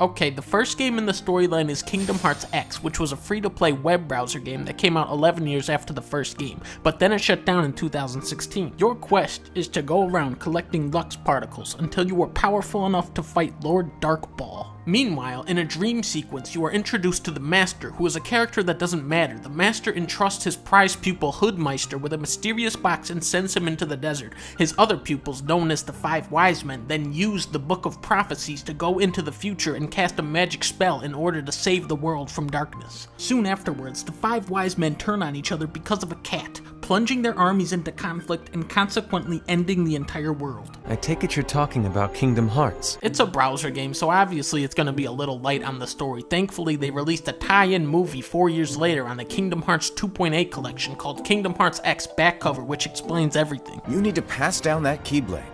Okay, the first game in the storyline is Kingdom Hearts X, which was a free-to-play web browser game that came out 11 years after the first game, but then it shut down in 2016. Your quest is to go around collecting Lux particles until you are powerful enough to fight Lord Darkball. Meanwhile, in a dream sequence, you are introduced to the Master, who is a character that doesn't matter. The Master entrusts his prize pupil Hoodmeister with a mysterious box and sends him into the desert. His other pupils, known as the Five Wise Men, then use the Book of Prophecies to go into the future and cast a magic spell in order to save the world from darkness. Soon afterwards, the Five Wise Men turn on each other because of a cat, plunging their armies into conflict and consequently ending the entire world. I take it you're talking about Kingdom Hearts. It's a browser game, so obviously it's going to be a little light on the story. Thankfully, they released a tie-in movie 4 years later on the Kingdom Hearts 2.8 collection called Kingdom Hearts X back cover, which explains everything. You need to pass down that Keyblade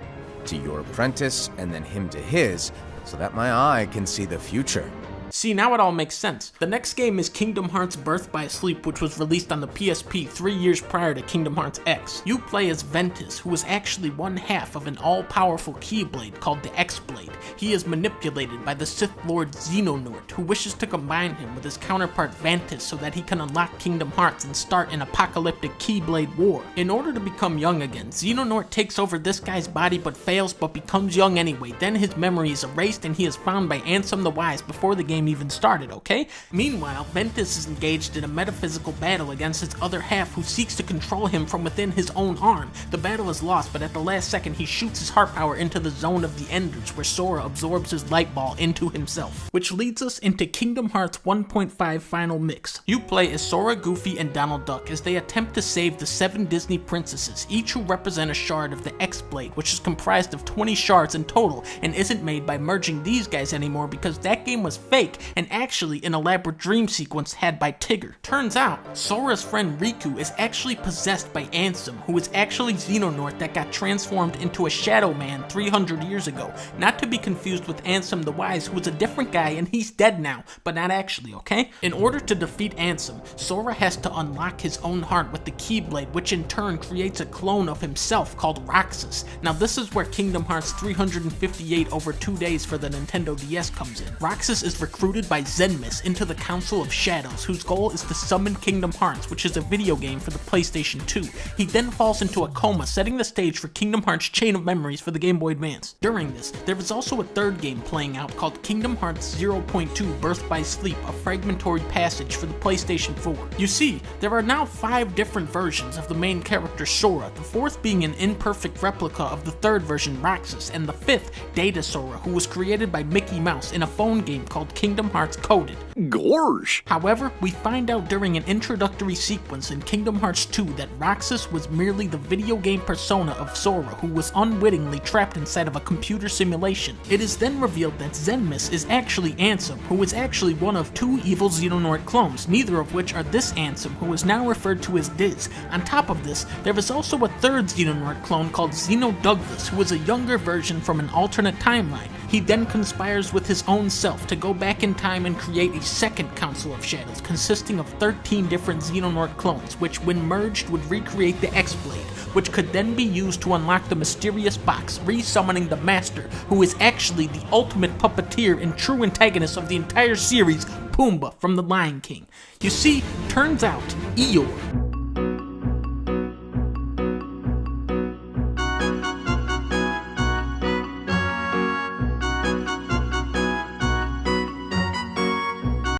to your apprentice and then him to his, so that my eye can see the future. See, now it all makes sense. The next game is Kingdom Hearts Birth by Sleep, which was released on the PSP 3 years prior to Kingdom Hearts X. You play as Ventus, who is actually one half of an all-powerful Keyblade called the X-Blade. He is manipulated by the Sith Lord Xehanort, who wishes to combine him with his counterpart Vantus so that he can unlock Kingdom Hearts and start an apocalyptic Keyblade war. In order to become young again, Xehanort takes over this guy's body but fails, but becomes young anyway. Then his memory is erased and he is found by Ansem the Wise before the game even started, okay? Meanwhile, Ventus is engaged in a metaphysical battle against his other half who seeks to control him from within his own arm. The battle is lost, but at the last second he shoots his heart power into the zone of the Enders, where Sora absorbs his light ball into himself. Which leads us into Kingdom Hearts 1.5 Final Mix. You play as Sora, Goofy, and Donald Duck as they attempt to save the 7 Disney princesses, each who represent a shard of the X-Blade, which is comprised of 20 shards in total, and isn't made by merging these guys anymore because that game was fake and actually an elaborate dream sequence had by Tigger. Turns out, Sora's friend Riku is actually possessed by Ansem, who is actually Xehanort that got transformed into a Shadow Man 300 years ago, not to be confused with Ansem the Wise, who is a different guy and he's dead now, but not actually, okay? In order to defeat Ansem, Sora has to unlock his own heart with the Keyblade, which in turn creates a clone of himself called Roxas. Now this is where Kingdom Hearts 358 over 2 days for the Nintendo DS comes in. Roxas is recruited by Zenmis into the Council of Shadows, whose goal is to summon Kingdom Hearts, which is a video game for the PlayStation 2. He then falls into a coma, setting the stage for Kingdom Hearts Chain of Memories for the Game Boy Advance. During this, there is also a third game playing out called Kingdom Hearts 0.2 Birth by Sleep, a fragmentary passage for the PlayStation 4. You see, there are now 5 different versions of the main character Sora, the 4th being an imperfect replica of the 3rd version Roxas, and the 5th Data Sora, who was created by Mickey Mouse in a phone game called Kingdom Hearts Coded. Gorge! However, we find out during an introductory sequence in Kingdom Hearts 2 that Roxas was merely the video game persona of Sora, who was unwittingly trapped inside of a computer simulation. It is then revealed that Zenmis is actually Ansem, who is actually one of 2 evil Xehanort clones, neither of which are this Ansem, who is now referred to as Diz. On top of this, there is also a 3rd Xehanort clone called Xeno Douglas, who is a younger version from an alternate timeline. He then conspires with his own self to go back in time and create a second Council of Shadows consisting of 13 different Xehanort clones, which when merged would recreate the X-Blade, which could then be used to unlock the mysterious box, re-summoning the Master, who is actually the ultimate puppeteer and true antagonist of the entire series, Pumbaa from The Lion King. You see, turns out, Eeyore